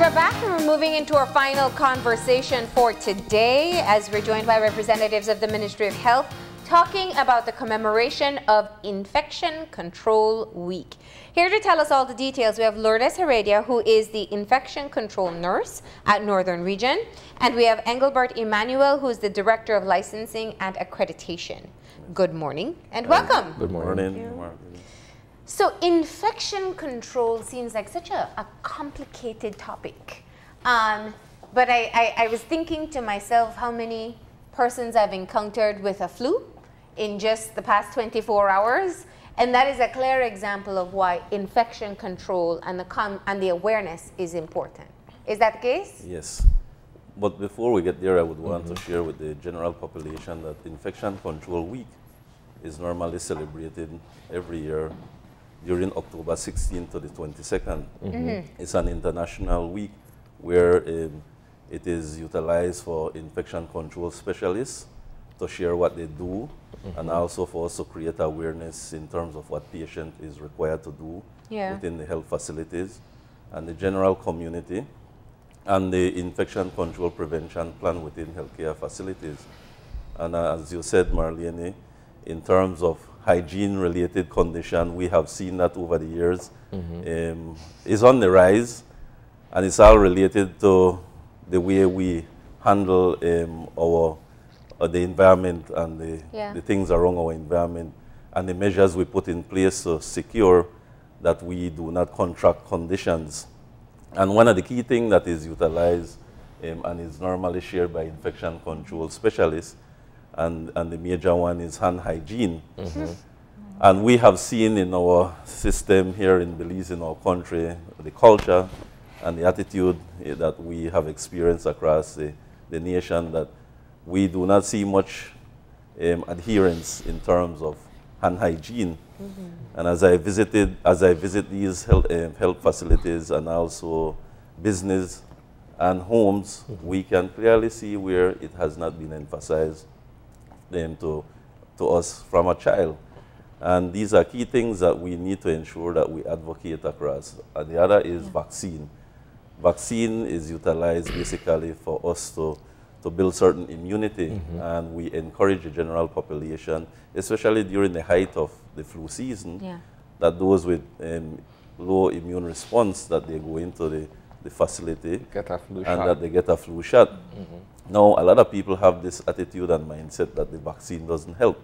we're back and we're moving into our final conversation for today as we're joined by representatives of the Ministry of Health talking about the commemoration of Infection Control Week. Here to tell us all the details, we have Lourdes Heredia, who is the infection control nurse at Northern Region, and we have Englebert Emmanuel, who is the Director of Licensing and Accreditation. Good morning and welcome. Good morning. Good morning. So infection control seems like such a complicated topic. But I was thinking to myself how many persons I've encountered with a flu in just the past 24 hours. And that is a clear example of why infection control and the awareness is important. Is that the case? Yes. But before we get there, I would want to share with the general population that Infection Control Week is normally celebrated every year during October 16th to the 22nd. It's an international week where it is utilized for infection control specialists to share what they do and also for us to create awareness in terms of what patient is required to do within the health facilities and the general community and the infection control prevention plan within healthcare facilities. And as you said, Marlene, in terms of hygiene-related condition, we have seen that over the years is on the rise, and it's all related to the way we handle the environment and the things around our environment and the measures we put in place to secure that we do not contract conditions. And one of the key things that is utilized and is normally shared by infection control specialists and the major one is hand hygiene. And we have seen in our system here in Belize, in our country, the culture and the attitude that we have experienced across the nation that we do not see much adherence in terms of hand hygiene. And as I visit these health facilities and also business and homes, we can clearly see where it has not been emphasized to us from a child. And these are key things that we need to ensure that we advocate across. And the other is vaccine. Vaccine is utilized basically for us to build certain immunity, and we encourage the general population, especially during the height of the flu season, that those with low immune response, that they go into the facility that they get a flu shot. Now, a lot of people have this attitude and mindset that the vaccine doesn't help.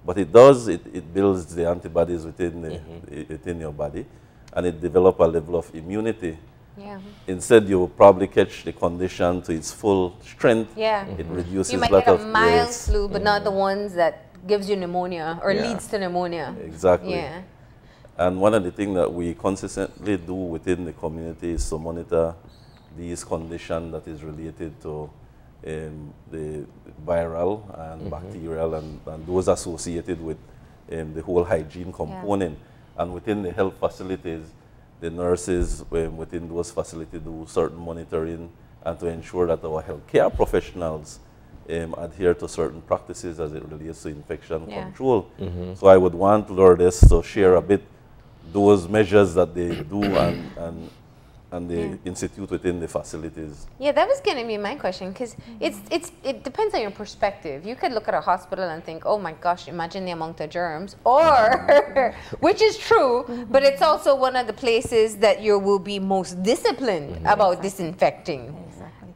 But it does, it builds the antibodies within your body, and it develops a level of immunity. Instead, you will probably catch the condition to its full strength. It reduces you might get a mild flu, but not the ones that gives you pneumonia or leads to pneumonia. Exactly. And one of the things that we consistently do within the community is to monitor these conditions that is related to the viral and bacterial and those associated with the whole hygiene component. And within the health facilities, the nurses within those facilities do certain monitoring and to ensure that our healthcare professionals adhere to certain practices as it relates to infection control. So I would want Lourdes to share a bit those measures that they do and they institute within the facilities. That was going to be my question, because it depends on your perspective. You could look at a hospital and think, oh my gosh, imagine the amount of germs, or, which is true, but it's also one of the places that you will be most disciplined about disinfecting.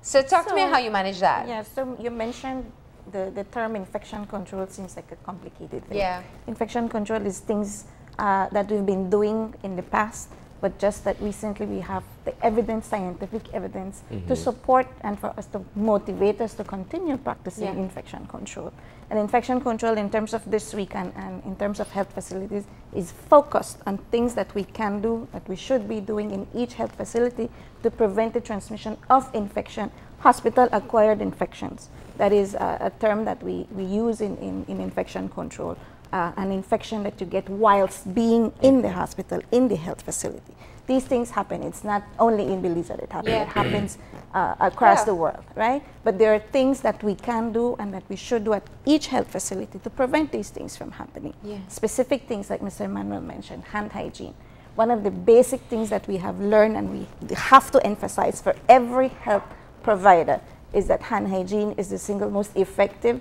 So talk to me how you manage that. So you mentioned the term infection control seems like a complicated thing. Infection control is things that we've been doing in the past, but just that recently we have the evidence, scientific evidence, to support and for us to motivate us to continue practicing infection control. And infection control in terms of this week and in terms of health facilities is focused on things that we can do, that we should be doing in each health facility to prevent the transmission of infection, hospital-acquired infections. That is a term that we use in infection control. An infection that you get whilst being in the hospital, in the health facility. These things happen. It's not only in Belize that it happens. It happens across the world, right? But there are things that we can do and that we should do at each health facility to prevent these things from happening. Specific things like Mr. Emmanuel mentioned, hand hygiene. one of the basic things that we have learned and we have to emphasize for every health provider is that hand hygiene is the single most effective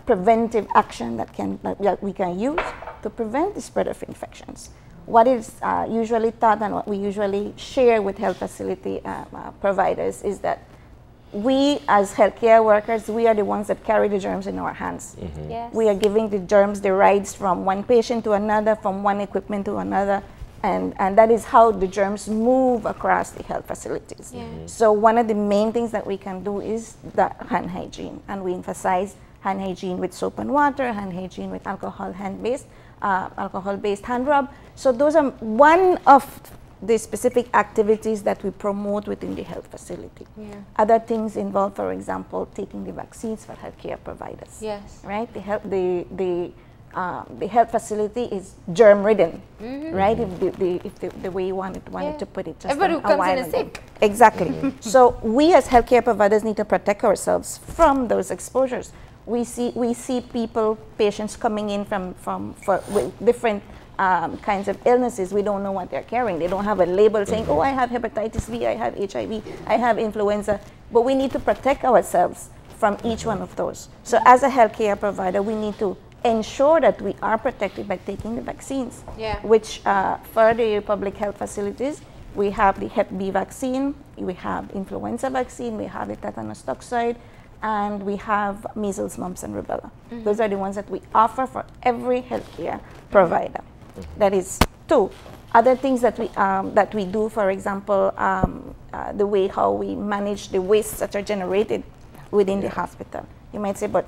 preventive action that we can use to prevent the spread of infections. What is usually taught and what we usually share with health facility providers is that we as healthcare workers, we are the ones that carry the germs in our hands. Yes. We are giving the germs the rides from one patient to another, from one equipment to another, and that is how the germs move across the health facilities. So one of the main things that we can do is the hand hygiene, and we emphasize hand hygiene with soap and water, hand hygiene with alcohol-based hand rub. So those are one of the specific activities that we promote within the health facility. Other things involve, for example, taking the vaccines for healthcare providers. Yes. Right? The health facility is germ-ridden, right? If the way you wanted to put it just everybody who comes in is sick. Exactly. So we as healthcare providers need to protect ourselves from those exposures. We see patients coming in with different kinds of illnesses. We don't know what they're carrying. They don't have a label saying, oh, I have hepatitis B, I have HIV, I have influenza. But we need to protect ourselves from each one of those. So as a healthcare provider, we need to ensure that we are protected by taking the vaccines, which for the public health facilities, we have the Hep B vaccine, we have influenza vaccine, we have the tetanus toxoid, and we have measles, mumps, and rubella. Those are the ones that we offer for every healthcare provider. That is two. Other things that we do, for example, the way how we manage the wastes that are generated within the hospital. You might say, but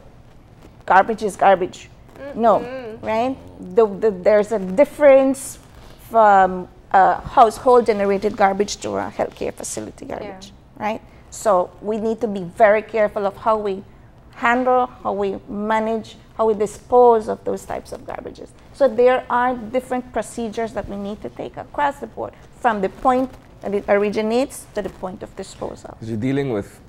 garbage is garbage. No, right? There's a difference from household generated garbage to a healthcare facility garbage, right? So we need to be very careful of how we handle, how we manage, how we dispose of those types of garbages. So there are different procedures that we need to take across the board, from the point that it originates to the point of disposal. You're dealing with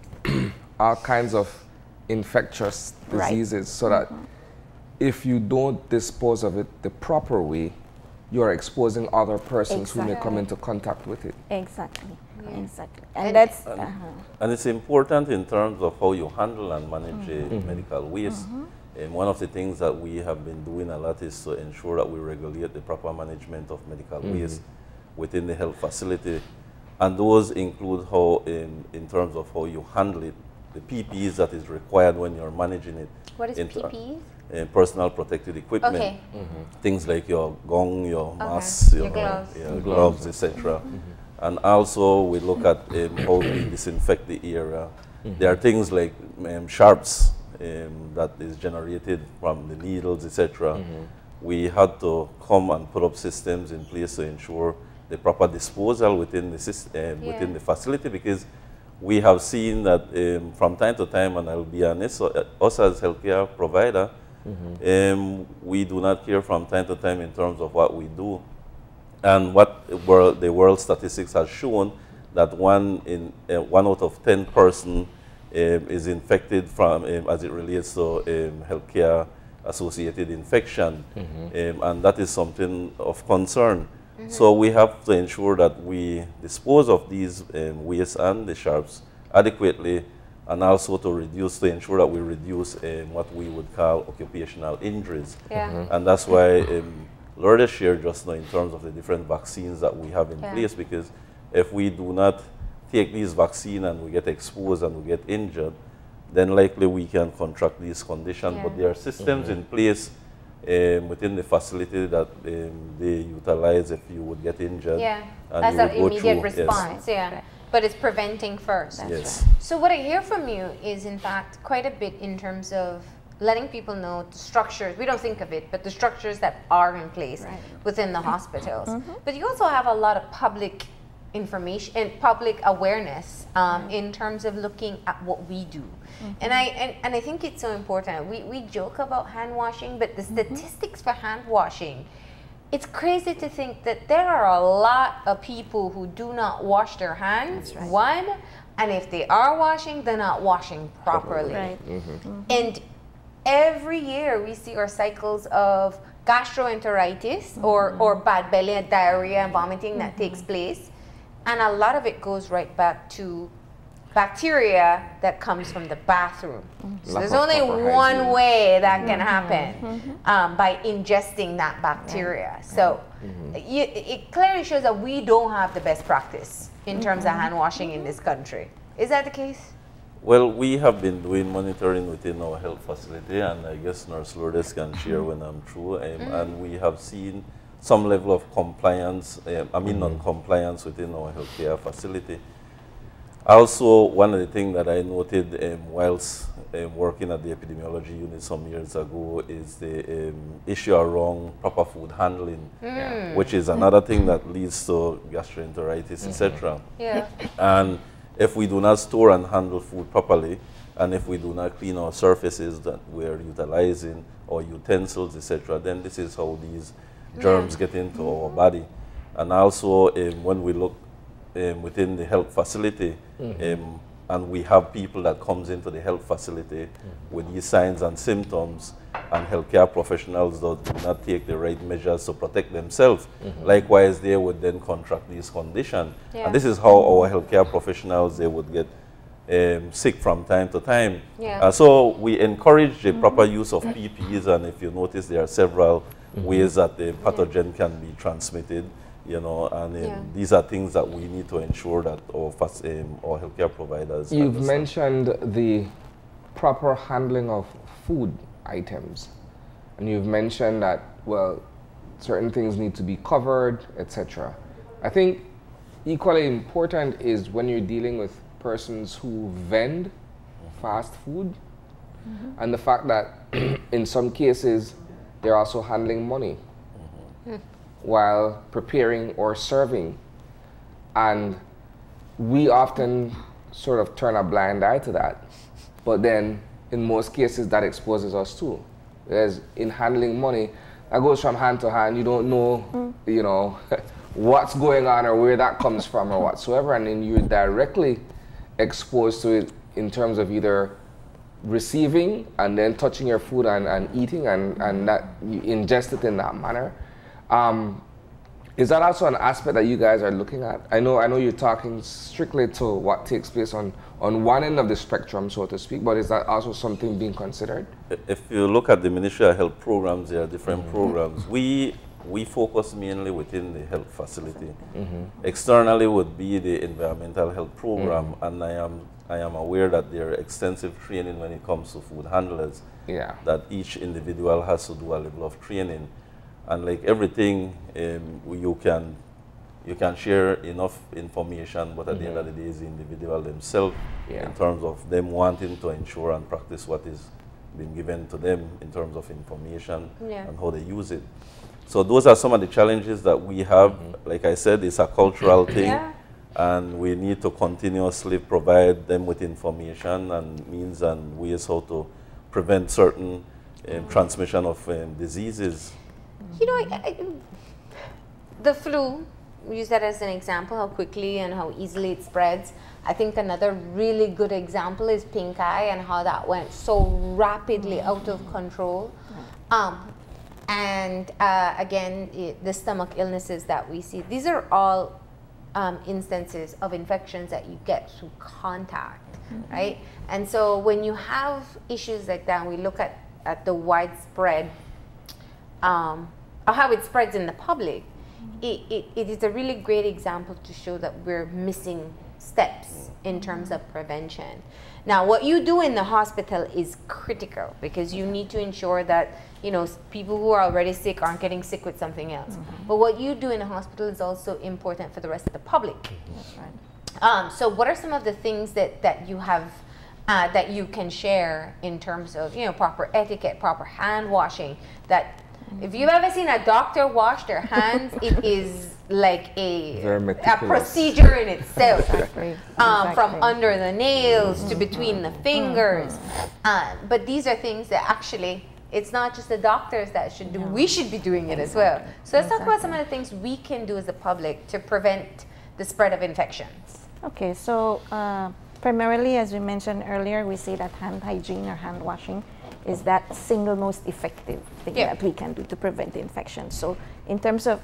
all kinds of infectious diseases, so that if you don't dispose of it the proper way, you're exposing other persons who may come into contact with it. Exactly. Exactly. And that's and it's important in terms of how you handle and manage medical waste. And one of the things that we have been doing a lot is to ensure that we regulate the proper management of medical waste within the health facility. And those include how, in terms of how you handle it, the PPEs that is required when you're managing it. What is PPEs? Personal protective equipment. Okay. Things like your gong, your masks, your gloves, etc. And also we look at how we disinfect the area. There are things like sharps that is generated from the needles, etc. We had to come and put up systems in place to ensure the proper disposal within the system, within the facility, because we have seen that from time to time, and I'll be honest, us as healthcare provider, we do not care from time to time in terms of what we do. And what the world statistics has shown that one out of 10 person is infected from, as it relates to healthcare associated infection, and that is something of concern. So we have to ensure that we dispose of these waste and the sharps adequately, and also to ensure that we reduce what we would call occupational injuries. And that's why Lourdes shared just now in terms of the different vaccines that we have in place, because if we do not take these vaccines and we get exposed and we get injured, then likely we can contract these conditions. But there are systems in place within the facility that they utilize if you would get injured. And as you an would go immediate through, response, But it's preventing first. Yes. So what I hear from you is, in fact, quite a bit in terms of letting people know the structures, we don't think of it, but the structures that are in place within the hospitals. But you also have a lot of public information and public awareness in terms of looking at what we do. And I think it's so important. We joke about hand washing, but the statistics for hand washing, it's crazy to think that there are a lot of people who do not wash their hands, one, and if they are washing, they're not washing properly. And every year we see our cycles of gastroenteritis or bad belly and diarrhea and vomiting that takes place. And a lot of it goes right back to bacteria that comes from the bathroom. So there's only one way that can happen, by ingesting that bacteria. So it clearly shows that we don't have the best practice in terms of hand washing in this country. Is that the case? Well, we have been doing monitoring within our health facility, and I guess Nurse Lourdes can share when I'm through, and we have seen some level of compliance, non-compliance within our healthcare facility. Also, one of the things that I noted whilst working at the epidemiology unit some years ago is the issue around proper food handling, which is another thing that leads to gastroenteritis, etc. Yeah. And if we do not store and handle food properly, and if we do not clean our surfaces that we're utilizing, or utensils, etc., then this is how these germs get into our body. And also, when we look within the health facility, and we have people that comes into the health facility with these signs and symptoms, and healthcare professionals that do not take the right measures to protect themselves, likewise they would then contract these conditions. And this is how our healthcare professionals, they would get sick from time to time. So we encourage the proper use of PPEs, and if you notice, there are several ways that the pathogen can be transmitted. You know, and these are things that we need to ensure that our healthcare providers. You've mentioned the proper handling of food items, and you've mentioned that, well, certain things need to be covered, etc. I think equally important is when you're dealing with persons who vend fast food, and the fact that in some cases they're also handling money while preparing or serving. And we often sort of turn a blind eye to that. But then in most cases that exposes us too. Whereas in handling money, that goes from hand to hand. You don't know, you know, what's going on or where that comes from or whatsoever. And then you're directly exposed to it in terms of either receiving and then touching your food and eating, and that you ingest it in that manner. Is that also an aspect that you guys are looking at? I know you're talking strictly to what takes place on one end of the spectrum, so to speak, but is that also something being considered? If you look at the Ministry of Health programs, there are different programs. We focus mainly within the health facility. Externally would be the environmental health program, and I am aware that there are extensive training when it comes to food handlers, that each individual has to do a level of training. And like everything, you can share enough information, but at the end of the day, it's the individual themselves in terms of them wanting to ensure and practice what is being given to them in terms of information and how they use it. So those are some of the challenges that we have. Like I said, it's a cultural thing, and we need to continuously provide them with information and means and ways how to prevent certain transmission of diseases. You know, the flu, we use that as an example, how quickly and how easily it spreads. I think another really good example is pink eye and how that went so rapidly out of control. Again, the stomach illnesses that we see, these are all instances of infections that you get through contact, right? And so when you have issues like that, we look at the widespread or how it spreads in the public, it is a really great example to show that we're missing steps in terms of prevention. Now, what you do in the hospital is critical because you need to ensure that, you know, people who are already sick aren't getting sick with something else. But what you do in the hospital is also important for the rest of the public. That's right. So what are some of the things that you have that you can share in terms of, you know, proper etiquette, proper hand washing, that if you've ever seen a doctor wash their hands, it is like a procedure in itself. From under the nails to between the fingers. But these are things that actually, it's not just the doctors that should do, we should be doing it as well. So let's talk about some of the things we can do as a public to prevent the spread of infections. Okay, so primarily, as we mentioned earlier, we say that hand hygiene or hand washing is that single most effective thing that we can do to prevent infection. So in terms of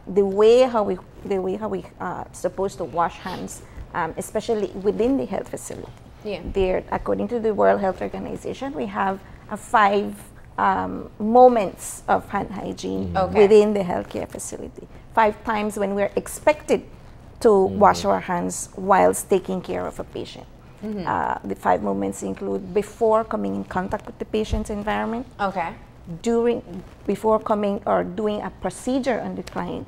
the way how we supposed to wash hands, especially within the health facility. There, according to the World Health Organization, we have 5 moments of hand hygiene within the healthcare facility. 5 times when we're expected to wash our hands whilst taking care of a patient. The 5 moments include before coming in contact with the patient's environment, before coming or doing a procedure on the client,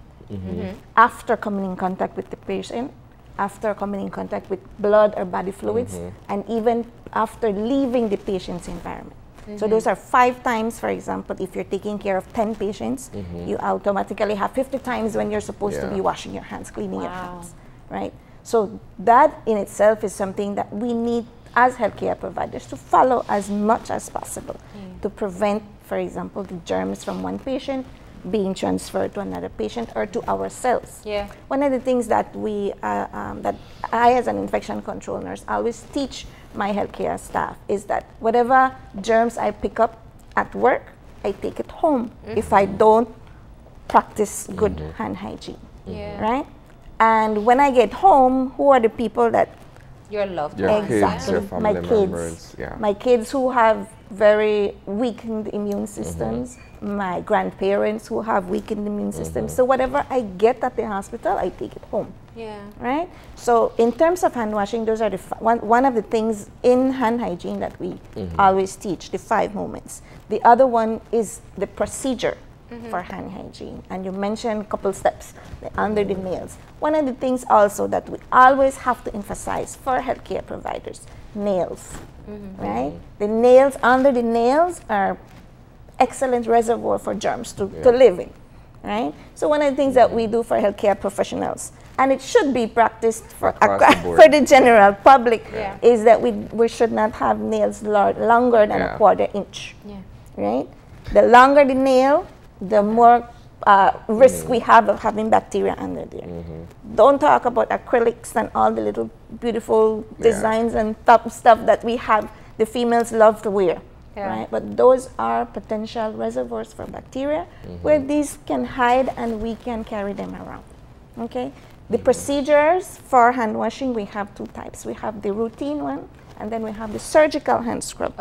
after coming in contact with the patient, after coming in contact with blood or body fluids, and even after leaving the patient's environment. So those are 5 times, for example, if you're taking care of 10 patients, you automatically have 50 times when you're supposed to be washing your hands, cleaning your hands, right? So that in itself is something that we need as healthcare providers to follow as much as possible to prevent, for example, the germs from one patient being transferred to another patient or to ourselves. One of the things that that I as an infection control nurse always teach my healthcare staff is that whatever germs I pick up at work, I take it home if I don't practice good hand hygiene, right? And when I get home, who are the people that your loved ones? Kids, your family members, my kids who have very weakened immune systems, my grandparents who have weakened immune systems. So whatever I get at the hospital, I take it home. Right? So in terms of hand washing, those are the one of the things in hand hygiene that we always teach, the 5 moments. The other one is the procedure for hand hygiene. And you mentioned a couple steps under the nails. One of the things also that we always have to emphasize for healthcare providers, nails, right? The nails, under the nails are excellent reservoir for germs to live in, right? So one of the things that we do for healthcare professionals, and it should be practiced for the general public, is that we should not have nails longer than a 1/4 inch, right? The longer the nail, the more risk we have of having bacteria under there. Don't talk about acrylics and all the little beautiful designs and stuff that we have, the females love to wear. Right? But those are potential reservoirs for bacteria where these can hide and we can carry them around. Okay? The procedures for hand washing, we have 2 types. We have the routine one, and then we have the surgical hand scrub.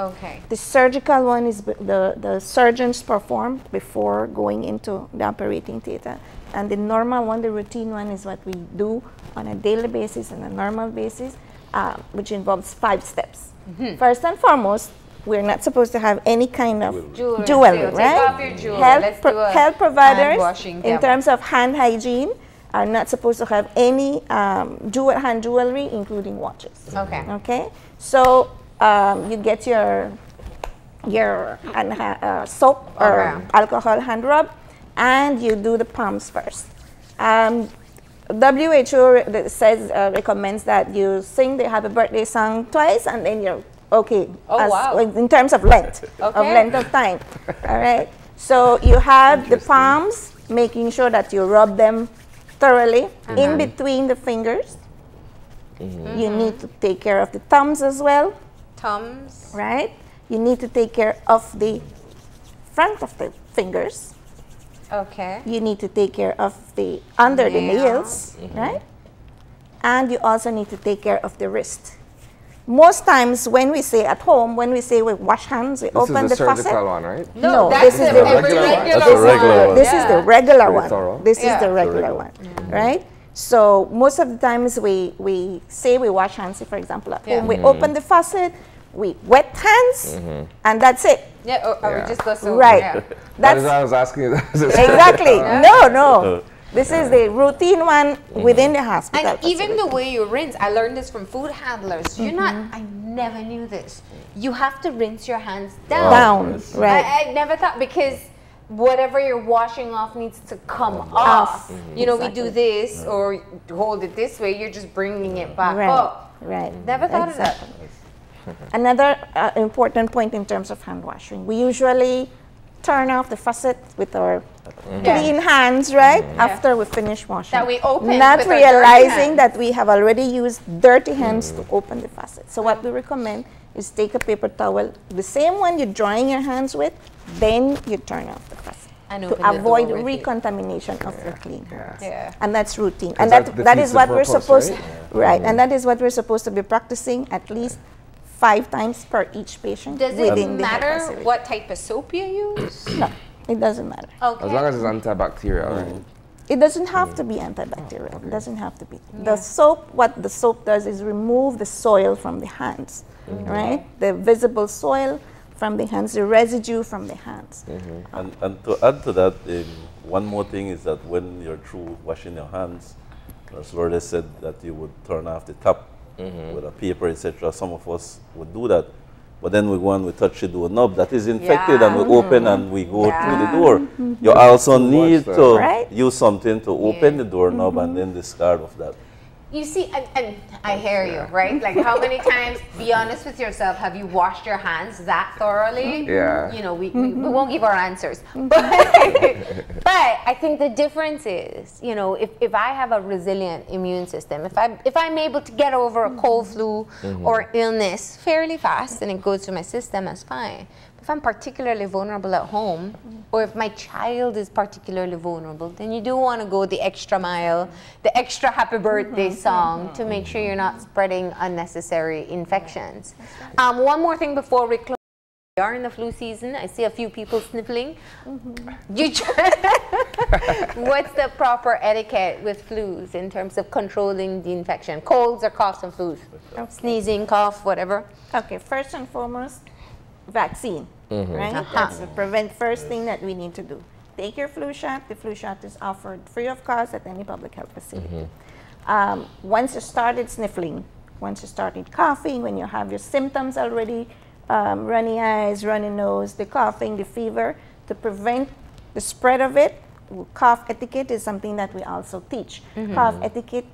The surgical one is the surgeons perform before going into the operating theater. And the normal one, the routine one, is what we do on a daily basis, on a normal basis, which involves 5 steps. First and foremost, we're not supposed to have any kind of jewelry, right? Take off your jewelry. Health providers, in terms of hand hygiene, are not supposed to have any hand jewelry, including watches. Okay. So you get your soap or alcohol hand rub, and you do the palms first. WHO recommends that you sing the happy birthday song twice, and then you're okay. In terms of length, of time. All right. So you have the palms, making sure that you rub them thoroughly in between the fingers. You need to take care of the thumbs as well. Thumbs. Right? You need to take care of the front of the fingers. You need to take care of the under the nails, right? And you also need to take care of the wrist. Most times when we say at home, when we say we wash hands, we open the faucet. This is the surgical one, right? No, this is the regular one. This is the regular one. This is the regular one, right? So most of the times we say we wash hands, for example, at home, we open the faucet, we wet hands, and that's it. We just go so That's what I was asking. Exactly. No. This is the routine one within the hospital. And even the way you rinse, I learned this from food handlers. I never knew this. You have to rinse your hands down. Right. I never thought, because whatever you're washing off needs to come off. We do this or hold it this way. You're just bringing it back up. Right. Never thought of that. Another important point in terms of hand washing, we usually turn off the faucet with our clean hands, right? After we finish washing. That we open, not realizing that we have already used dirty hands to open the faucet. So what we recommend is take a paper towel, the same one you're drying your hands with, then you turn off the faucet to avoid recontamination of your clean hands. And that's routine. And that is what we're supposed and that is what we're supposed to be practicing at least 5 times per each patient. Does it matter what type of soap you use? No, it doesn't matter. Okay. As long as it's antibacterial, right? It doesn't have to be antibacterial. It doesn't have to be. The soap, what the soap does is remove the soil from the hands, right? The visible soil from the hands, the residue from the hands. And to add to that, one more thing is that when you're through washing your hands, as Lourdes said that you would turn off the tap with a paper, etc. Some of us would do that. But then we go and we touch the doorknob that is infected and we open and we go through the door. You also need to use something to open the doorknob and then discard of that. You see, and I hear you, right? Like how many times, be honest with yourself, have you washed your hands that thoroughly? Yeah. You know, we won't give our answers. But I think the difference is, you know, if I have a resilient immune system, if I'm able to get over a cold, flu, or illness fairly fast and it goes through my system, that's fine. If I'm particularly vulnerable at home, or if my child is particularly vulnerable, then you do want to go the extra mile, the extra happy birthday song to make sure you're not spreading unnecessary infections. One more thing before we close. We are in the flu season. I see a few people sniffling. What's the proper etiquette with flus in terms of controlling the infection? Colds or coughs and flus? Sneezing, cough, whatever. Okay, first and foremost, vaccine, right? That's the first thing that we need to do. Take your flu shot. The flu shot is offered free of cost at any public health facility. Once you started sniffling, once you started coughing, when you have your symptoms already, runny eyes, runny nose, the coughing, the fever, to prevent the spread of it, cough etiquette is something that we also teach. Cough etiquette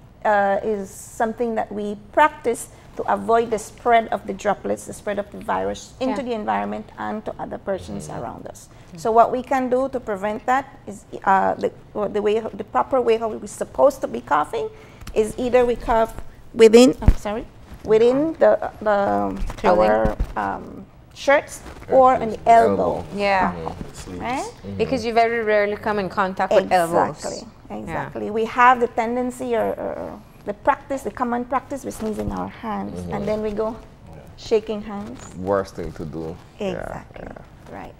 is something that we practice to avoid the spread of the droplets, the spread of the virus into the environment and to other persons around us. So what we can do to prevent that is the proper way how we're supposed to be coughing is either we cough within, within our shirts or on the elbow. Right? Because you very rarely come in contact with elbows. Exactly. We have the tendency or the practice, the common practice, we sneeze in our hands and then we go shaking hands. Worst thing to do. Exactly. Right.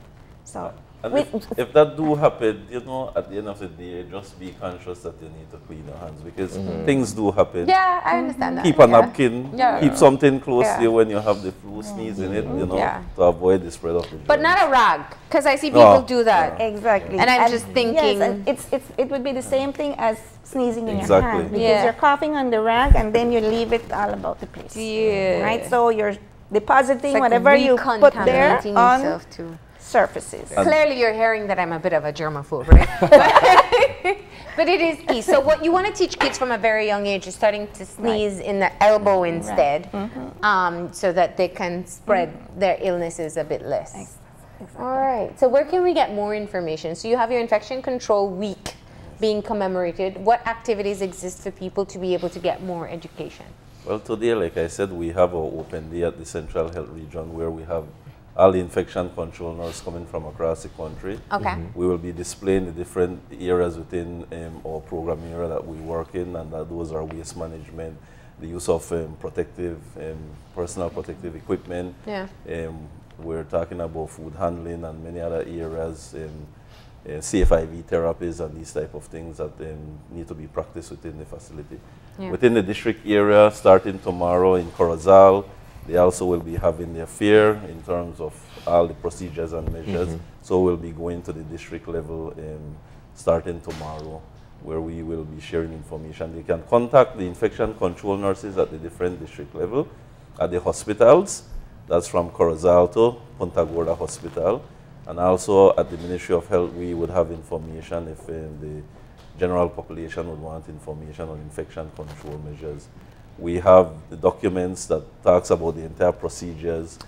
So and if that do happen, you know, at the end of the day, just be conscious that you need to clean your hands because things do happen. Yeah, I understand that. Keep a napkin, keep something close to you when you have the flu, sneeze in it, you know, to avoid the spread of the germs. But not a rag, because I see people do that. Exactly. And I'm just thinking. Yes, it would be the same thing as sneezing in your hand because you're coughing on the rag and then you leave it all about the place. Right? So you're depositing whatever you put there on surfaces. Clearly you're hearing that I'm a bit of a germaphobe, right? But it is key. So what you want to teach kids from a very young age is starting to sneeze in the elbow instead, so that they can spread their illnesses a bit less. Exactly. All right. So where can we get more information? So you have your Infection Control Week being commemorated. What activities exist for people to be able to get more education? Well, today, like I said, we have our open day at the Central Health Region where we have all the infection control nurses coming from across the country. Okay. We will be displaying the different areas within our program area that we work in, and those are waste management, the use of personal protective equipment. We're talking about food handling and many other areas, safe IV therapies and these type of things that need to be practiced within the facility. Within the district area, starting tomorrow in Corozal, they also will be having their fair in terms of all the procedures and measures. So we'll be going to the district level starting tomorrow, where we will be sharing information. They can contact the infection control nurses at the different district level, at the hospitals. That's from Corozal to Punta Gorda Hospital. And also at the Ministry of Health, we would have information if the general population would want information on infection control measures. We have the documents that talks about the entire procedures,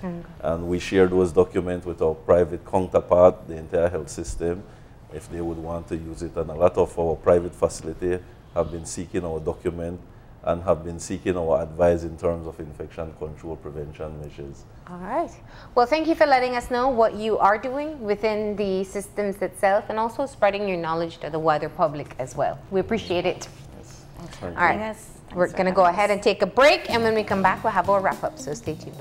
and we share those documents with our private counterpart, the entire health system, if they would want to use it. And a lot of our private facilities have been seeking our document and have been seeking our advice in terms of infection control prevention measures. All right. Well, thank you for letting us know what you are doing within the systems itself and also spreading your knowledge to the wider public as well. We appreciate it. Yes. All right. We're going to go ahead and take a break, and when we come back, we'll have our wrap-up, so stay tuned.